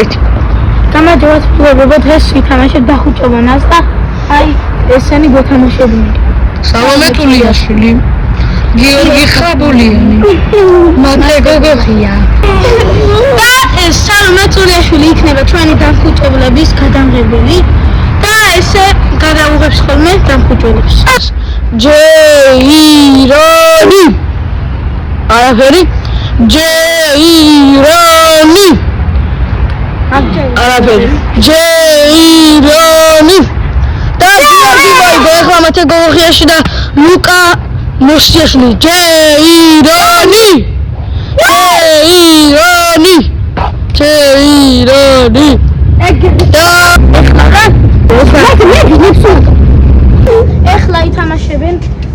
გამარჯობათ მეგობრებო, დღეს ვითამაშეთ დახუჭებანას და აი ესენი გვეთამაშებინეთ. სალომე ტულიაშვილი, გიორგი ხაბულიანი, მადლე გოგოხია. და სალომე ტულიაშვილი იქნება ჩვენი დამხუჭებლების გადამღებელი და ესე გადაუღებს ხოლმე დამხუჭებელებს. ჯეირონი. არაფერი. ჯეირონი. არაფერი. ჯეირონი. და გიორგი ვაიდო ახლა მათე გოგოხიაში და ლუკა მოსიაშვილი. ჯეირონი. ჯეირონი. ჯეირონი. ეხლა ითამაშებენ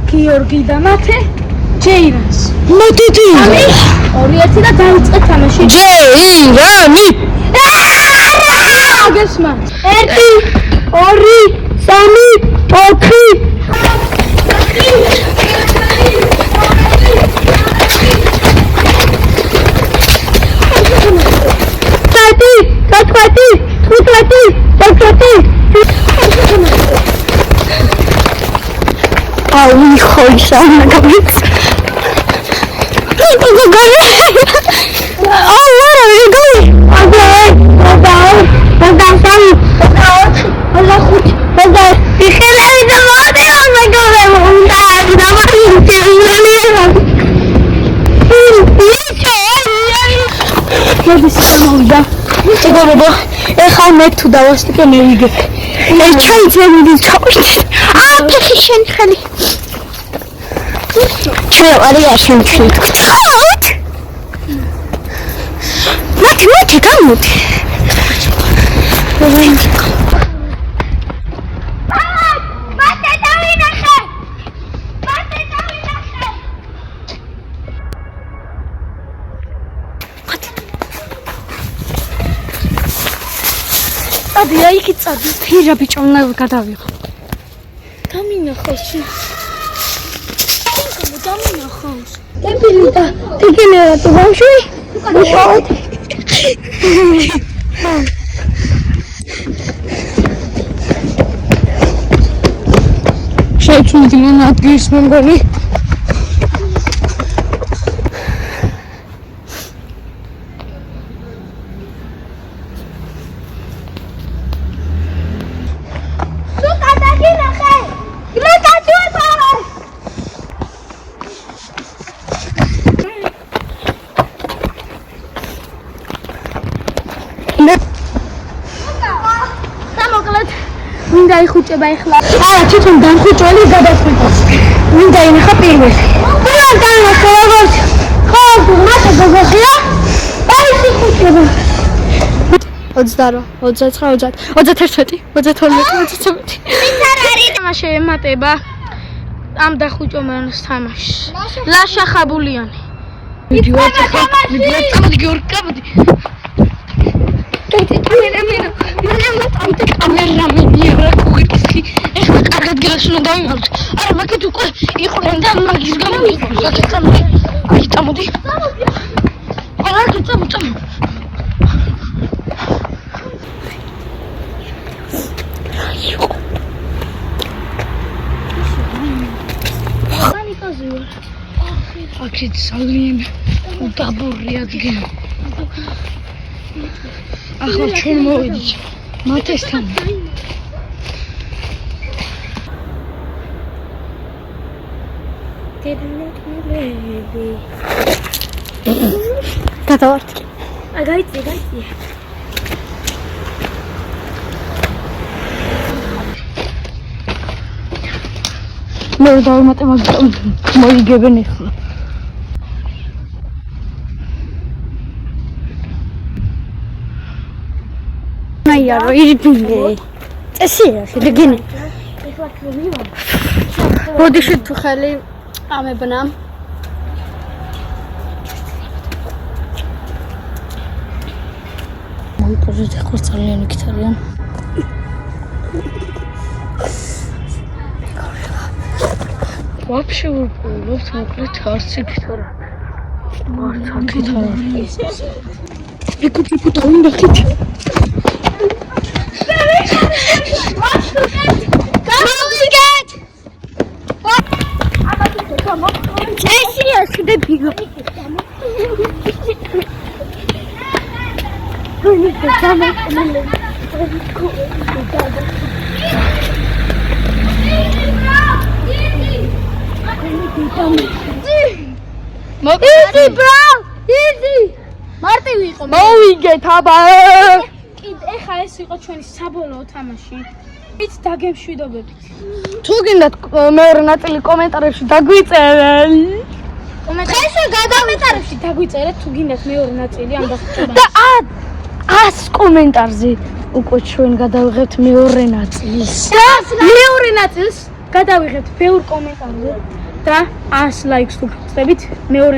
გიორგი და მათე ჯეირონს. მოდიდი. 2-1 და დაიწყეთ თამაში. ჯეირონი. გესმათ. 1 2 3 4 აუ ხოისა ნაგავიც მეგობრებო, ეხლა მე თუ დავასტიკე მე ვიგებ. ჩაიძვები ჩავშტი. ფეხი შენი ხელი. ჩავარიაში მშვიდ. მოდი გამოდი. Აბია იქ წადი. ფირა ბიჭო უნდა გადავიღო. დამინახავს. დამინახავს. ტემპილი და ტიგენერა თუ ბავშვი. უშავეთ. შეიჩუნდნენ ადგილს მე მგონი. მინდა იხუჭება ეხლა. არა, თვითონ დამხუჭველი გადაწყვეტოს. მინდა ინახა პირველი. ყველა განახო როგორც ხო, მათე გოგოხია. აი იხუჭება. 28, 29, 30, 31, 32. ვის არ არის თამაში ემატება ამ დახუჭებანს თამაშს. ლაშა ხაბულიანი. ვიდეო წამოდი გიორგი წამოდი. კამერამენი რაკუხი ეხლა კარგად გასულა დავიმართ. არა მაგით უკვე იყვნენ და მაგის გამო იყო. საკეთ წამოდი. აი წამოდი. არა წამოდი. აქეთ ძალიან უდაბური ადგილი. ახლა ჩვენ მოვიდით მათესთან. გადავართ. გაიწი. მე დავიმატე მაგიტომ მოიგებენ ახლა. აიარო ირბინე. წესია შედგინე. ეხლა ქვევივა. ბოდიში თუ ხელი ამებნა. მოიყვეთ ახლა ძალიან იქცარიან. Вообще вот მოკლედ არც იქითარა. არც აქითარა. ეკუთი დაუნდახით. Easy, bro! Easy! მარტივი იყო. მოვიგეთ აბა. ეხა ეს იყო ჩვენი საბოლოო თამაში. ვით დაგემშვიდობებით. თუ გინდათ მეორე ნაწილი კომენტარებში დაგვიწერეთ. კომენტარებში დაგვიწერეთ თუ გინდათ მეორე ნაწილი ამ დასაწყებად. და 100 კომენტარზე უკვე ჩვენ გადავიღებთ მეორე ნაწილს. და მეორე ნაწილს გადავიღებთ ბევრ კომენტარზე და 100 ლაიქს თუ გწევით მეორე